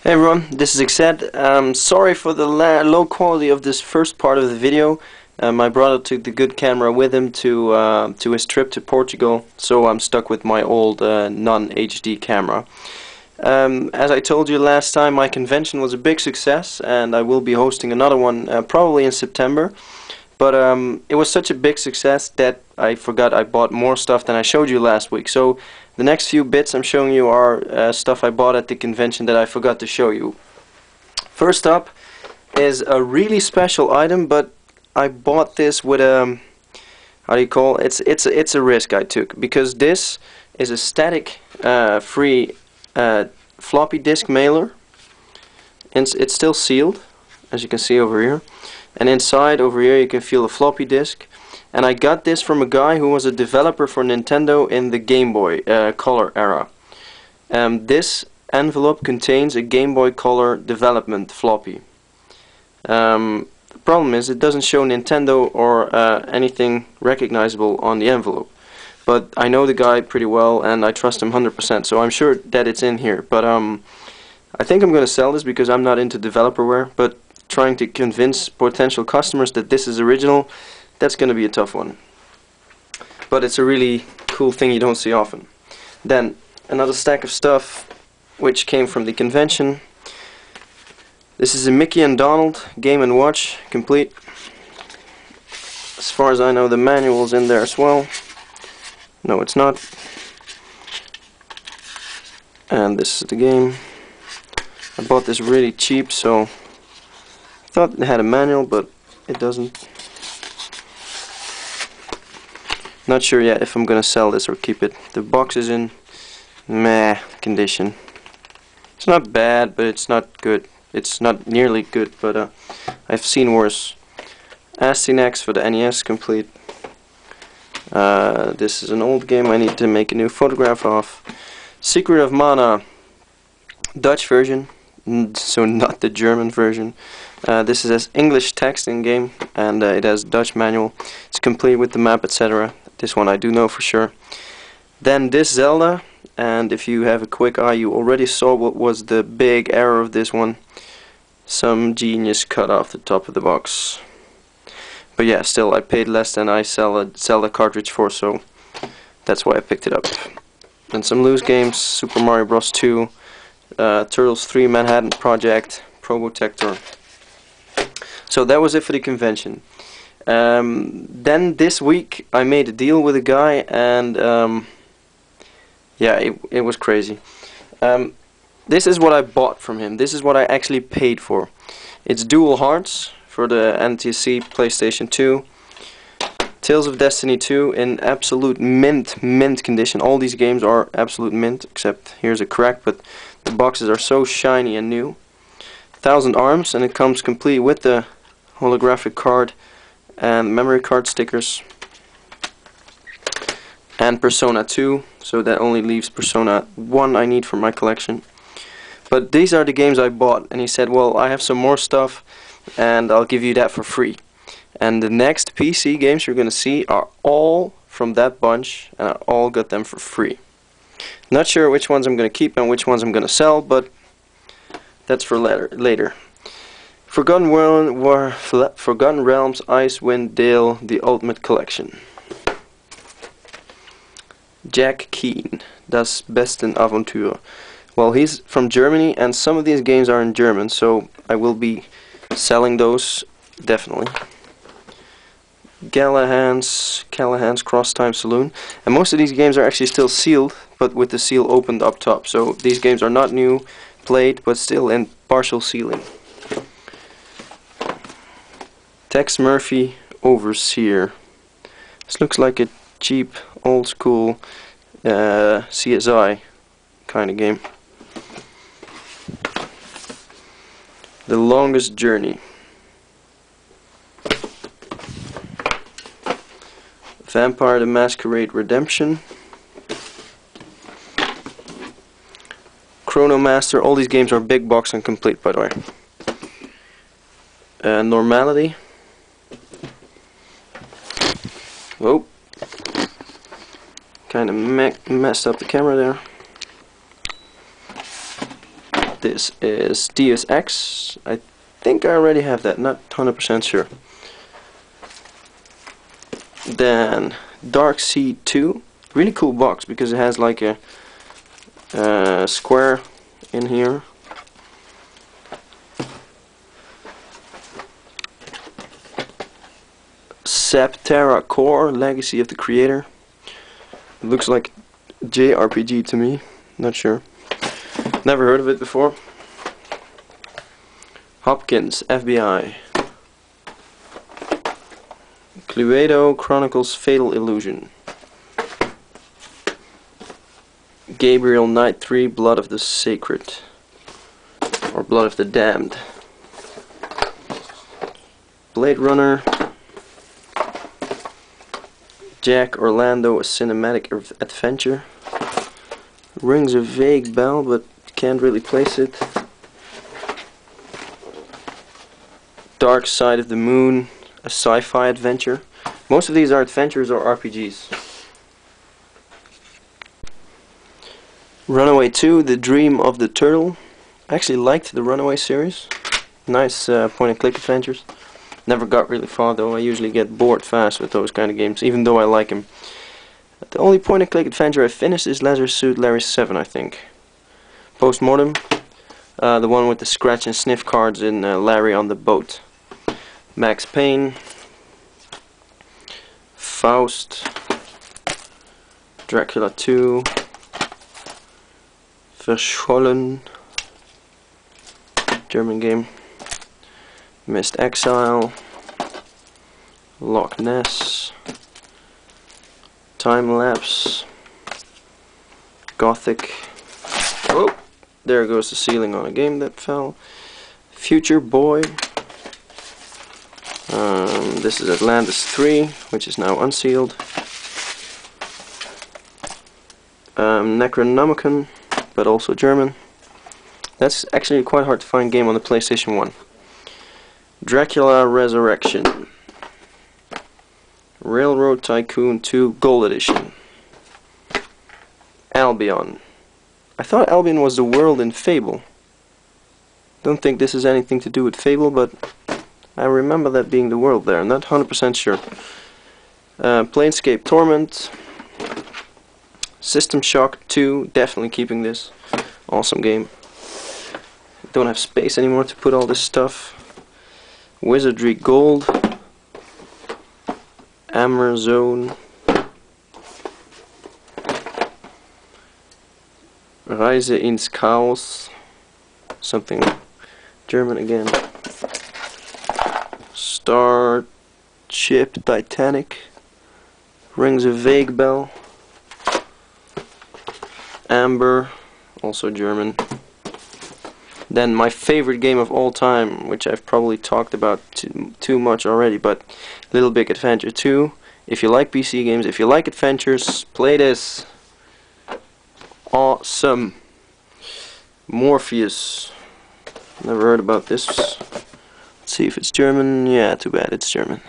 Hey everyone, this is Xed. Sorry for the low quality of this first part of the video. My brother took the good camera with him to his trip to Portugal, so I'm stuck with my old non-HD camera. As I told you last time, my convention was a big success, and I will be hosting another one probably in September. But it was such a big success that I forgot I bought more stuff than I showed you last week. So the next few bits I'm showing you are stuff I bought at the convention that I forgot to show you. First up is a really special item, but I bought this with a, how do you call it? It's a risk I took, because this is a static free floppy disk mailer, and it's still sealed, as you can see over here. And inside over here you can feel a floppy disk. And I got this from a guy who was a developer for Nintendo in the Game Boy Color era. This envelope contains a Game Boy Color development floppy. The problem is it doesn't show Nintendo or anything recognizable on the envelope. But I know the guy pretty well and I trust him 100%, so I'm sure that it's in here. But I think I'm going to sell this because I'm not into developerware, but trying to convince potential customers that this is original, that's going to be a tough one. But it's a really cool thing you don't see often. Then another stack of stuff which came from the convention. This is a Mickey and Donald Game & Watch complete. As far as I know, the manual's in there as well. No, it's not. And this is the game. I bought this really cheap, so I thought it had a manual, but it doesn't. Not sure yet if I'm gonna sell this or keep it. The box is in meh condition. It's not bad, but it's not good. It's not nearly good, but I've seen worse. Astynax for the NES complete. This is an old game I need to make a new photograph of. Secret of Mana, Dutch version, so not the German version. This is English text in game, and it has Dutch manual. It's complete with the map, etc. This one I do know for sure. Then this Zelda, and if you have a quick eye, you already saw what was the big error of this one. Some genius cut off the top of the box. But yeah, still I paid less than I sell a Zelda cartridge for, so that's why I picked it up. And some loose games: Super Mario Bros. 2, Turtles 3 Manhattan Project, Probotector. So that was it for the convention. Then this week I made a deal with a guy, and yeah, it was crazy. This is what I bought from him. This is what I actually paid for. It's Dual Hearts for the NTSC PlayStation 2. Tales of Destiny 2 in absolute mint condition. All these games are absolute mint, except here's a crack, but the boxes are so shiny and new. 1000 Arms, and it comes complete with the holographic card and memory card stickers. And Persona 2, so that only leaves Persona 1 I need for my collection. But these are the games I bought, and he said, well, I have some more stuff and I'll give you that for free. And the next PC games you're gonna see are all from that bunch, and I all got them for free. Not sure which ones I'm gonna keep and which ones I'm gonna sell, but that's for later. Forgotten Realms, Icewind Dale, the Ultimate Collection. Jack Keane, Das Besten Aventur. Well, he's from Germany, and some of these games are in German, so I will be selling those, definitely. Callahan's Cross Time Saloon. And most of these games are actually still sealed, but with the seal opened up top. So these games are not new, played, but still in partial sealing. Tex Murphy Overseer. This looks like a cheap, old school CSI kind of game. The Longest Journey. Vampire the Masquerade Redemption. Chronomaster. All these games are big box and complete, by the way. Normality. Whoa. Kind of messed up the camera there. This is Deus Ex. I think I already have that, not 100% sure. Then Dark Sea 2. Really cool box because it has like a square in here. Septerra Core, Legacy of the Creator. It looks like JRPG to me, not sure. Never heard of it before. Hopkins, FBI. Cluedo Chronicles Fatal Illusion. Gabriel Knight 3, Blood of the Sacred. Or Blood of the Damned. Blade Runner. Jack Orlando, A Cinematic Adventure. Rings a vague bell, but can't really place it. Dark Side of the Moon, a sci-fi adventure. Most of these are adventures or RPGs. Runaway 2, The Dream of the Turtle. I actually liked the Runaway series. Nice point-and-click adventures. Never got really far though. I usually get bored fast with those kind of games, even though I like them. The only point-and-click adventure I finished is Leisure Suit Larry 7, I think. Postmortem, the one with the scratch and sniff cards in Larry on the boat. Max Payne. Faust. Dracula 2. Verschollen, German game. Mist Exile, Loch Ness, Time Lapse, Gothic. Oh, there goes the ceiling on a game that fell. Future Boy. This is Atlantis 3, which is now unsealed. Necronomicon, but also German. That's actually a quite hard to find game on the PlayStation 1. Dracula Resurrection. Railroad Tycoon 2 Gold Edition. Albion. I thought Albion was the world in Fable. Don't think this has anything to do with Fable, but I remember that being the world there. I'm not 100% sure. Planescape Torment. System Shock 2, definitely keeping this. Awesome game. Don't have space anymore to put all this stuff. Wizardry Gold. Amazon. Reise ins Chaos. Something German again. Starship Titanic. Rings a vague bell. Amber, also German. Then my favorite game of all time, which I've probably talked about too much already, but Little Big Adventure 2. If you like PC games, if you like adventures, play this. Awesome. Morpheus. Never heard about this. Let's see if it's German. Yeah, too bad it's German.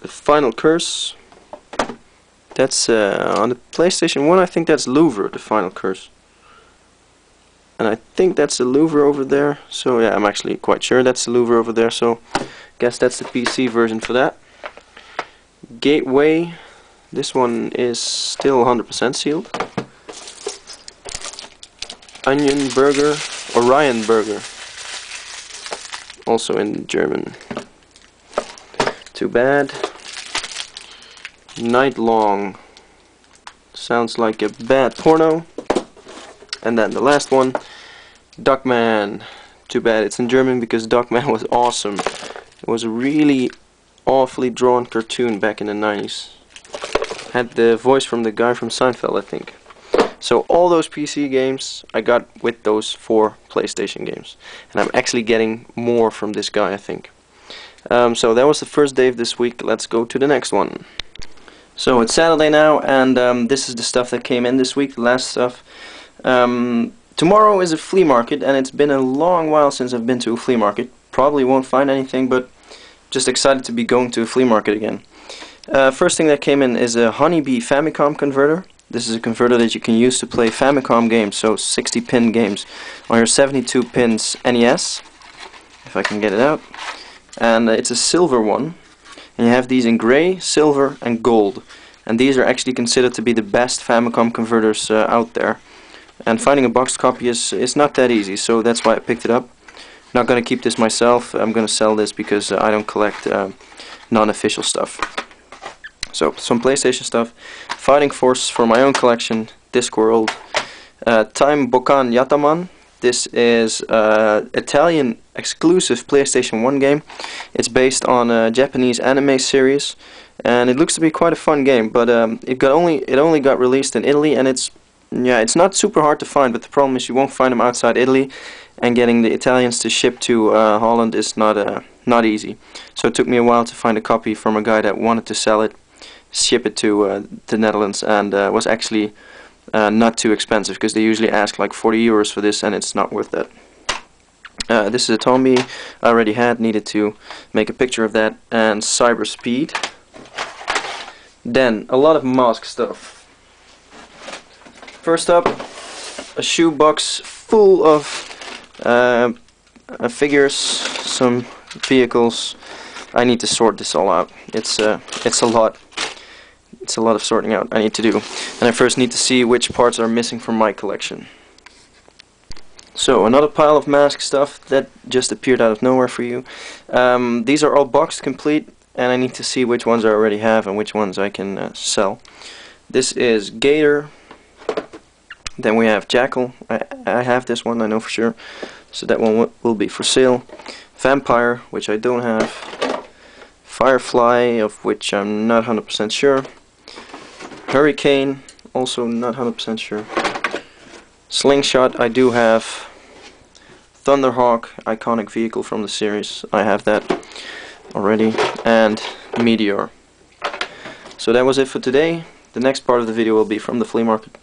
The Final Curse. That's on the PlayStation 1, I think that's Louvre, the Final Curse. And I think that's the Louvre over there. So yeah, I'm actually quite sure that's the Louvre over there. So guess that's the PC version for that. Gateway. This one is still 100% sealed. Onion Burger. Orion Burger. Also in German. Too bad. Night Long. Sounds like a bad porno. And then the last one, Duckman. Too bad it's in German because Duckman was awesome. It was a really awfully drawn cartoon back in the 90s. Had the voice from the guy from Seinfeld, I think. So all those PC games I got with those 4 PlayStation games. And I'm actually getting more from this guy, I think. So that was the first day of this week. Let's go to the next one. So it's Saturday now, and this is the stuff that came in this week, the last stuff. Tomorrow is a flea market, and it's been a long while since I've been to a flea market. Probably won't find anything, but just excited to be going to a flea market again. First thing that came in is a Honeybee Famicom converter. This is a converter that you can use to play Famicom games, so 60-pin games, on your 72 pins NES, if I can get it out. And it's a silver one, and you have these in gray, silver and gold, and these are actually considered to be the best Famicom converters out there. And finding a boxed copy is not that easy, so that's why I picked it up. Not gonna keep this myself. I'm gonna sell this because I don't collect non-official stuff. So some PlayStation stuff, Fighting Force for my own collection, Discworld, Time Bokan Yataman. This is Italian exclusive PlayStation 1 game. It's based on a Japanese anime series, and it looks to be quite a fun game. But it only got released in Italy, and it's not super hard to find. But the problem is you won't find them outside Italy, and getting the Italians to ship to Holland is not easy. So it took me a while to find a copy from a guy that wanted to sell it, ship it to the Netherlands, and was actually not too expensive, because they usually ask like 40 euros for this, and it's not worth that. This is a Tombi I already had, needed to make a picture of that, and Cyber Speed. Then a lot of mask stuff. First up, a shoebox full of figures, some vehicles. I need to sort this all out. It's a lot. It's a lot of sorting out I need to do, and I first need to see which parts are missing from my collection. So another pile of mask stuff that just appeared out of nowhere for you. These are all boxed complete, and I need to see which ones I already have and which ones I can sell. This is Gator. Then we have Jackal. I have this one, I know for sure, so that one will be for sale. Vampire, which I don't have. Firefly, of which I'm not 100% sure. Hurricane, also not 100% sure. Slingshot, I do have. Thunderhawk, iconic vehicle from the series, I have that already. And Meteor. So that was it for today. The next part of the video will be from the flea market.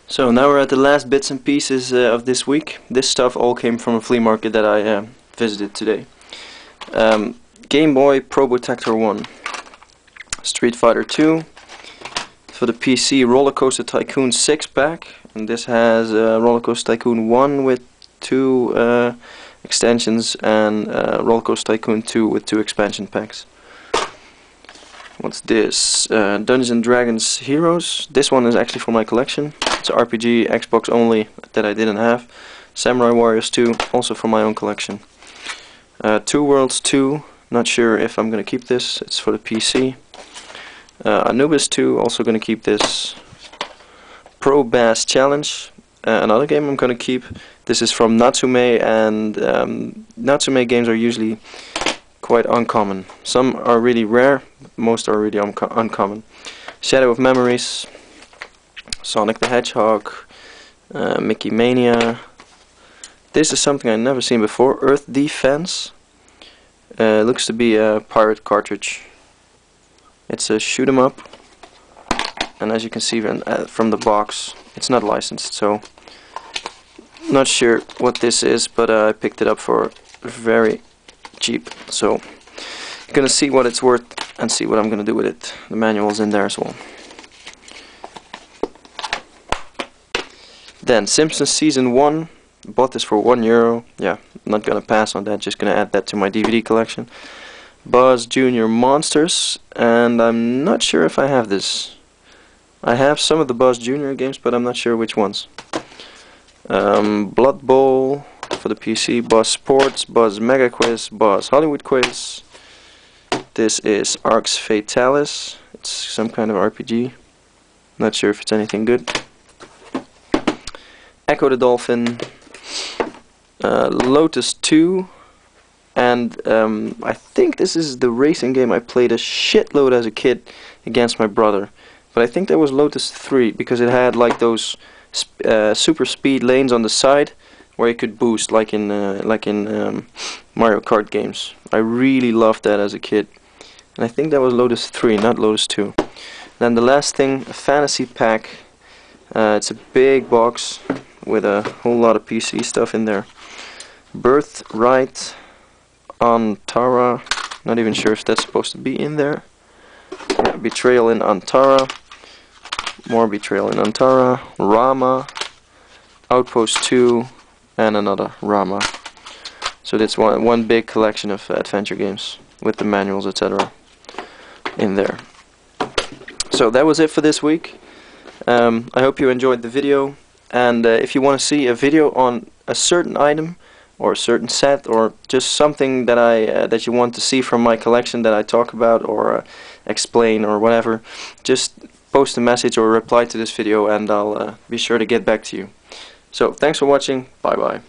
So now we're at the last bits and pieces of this week. This stuff all came from a flea market that I visited today. Game Boy Probotector 1, Street Fighter 2, for the PC Roller Coaster Tycoon 6-pack, and this has Roller Coaster Tycoon 1 with 2 extensions, and Roller Coaster Tycoon 2 with 2 expansion packs. What's this? Dungeons and Dragons Heroes. This one is actually for my collection. It's an RPG, Xbox only, that I didn't have. Samurai Warriors 2, also for my own collection. Two Worlds 2. Not sure if I'm gonna keep this. It's for the PC. Anubis 2, also gonna keep this. Pro Bass Challenge, another game I'm gonna keep. This is from Natsume, and Natsume games are usually quite uncommon. Some are really rare, most are really uncommon. Shadow of Memories, Sonic the Hedgehog, Mickey Mania. This is something I've never seen before. Earth Defense. Looks to be a pirate cartridge. It's a shoot 'em up, and as you can see from the box, it's not licensed, so not sure what this is, but I picked it up for very cheap, so I'm gonna see what it's worth and see what I'm gonna do with it. The manual's in there as well. Then Simpsons Season 1, bought this for €1. Yeah, I'm not gonna pass on that, just gonna add that to my DVD collection. Buzz Jr. Monsters, and I'm not sure if I have this. I have some of the Buzz Jr. games, but I'm not sure which ones. Blood Bowl for the PC, Buzz Sports, Buzz Mega Quiz, Buzz Hollywood Quiz. This is Arx Fatalis. It's some kind of RPG. Not sure if it's anything good. Echo the Dolphin, Lotus 2, and I think this is the racing game I played a shitload as a kid against my brother. But I think that was Lotus 3, because it had like those super speed lanes on the side where you could boost, like in Mario Kart games. I really loved that as a kid, and I think that was Lotus 3, not Lotus 2. Then the last thing, a fantasy pack. It's a big box with a whole lot of PC stuff in there. Birthright, Antara. Not even sure if that's supposed to be in there. Yeah, Betrayal in Antara. more Betrayal in Antara, Rama, Outpost 2, and another Rama. So that's one big collection of adventure games with the manuals, etc. in there. So that was it for this week. I hope you enjoyed the video, and if you want to see a video on a certain item or a certain set, or just something that that you want to see from my collection that I talk about or explain or whatever, just post a message or reply to this video and I'll be sure to get back to you. So thanks for watching. Bye bye.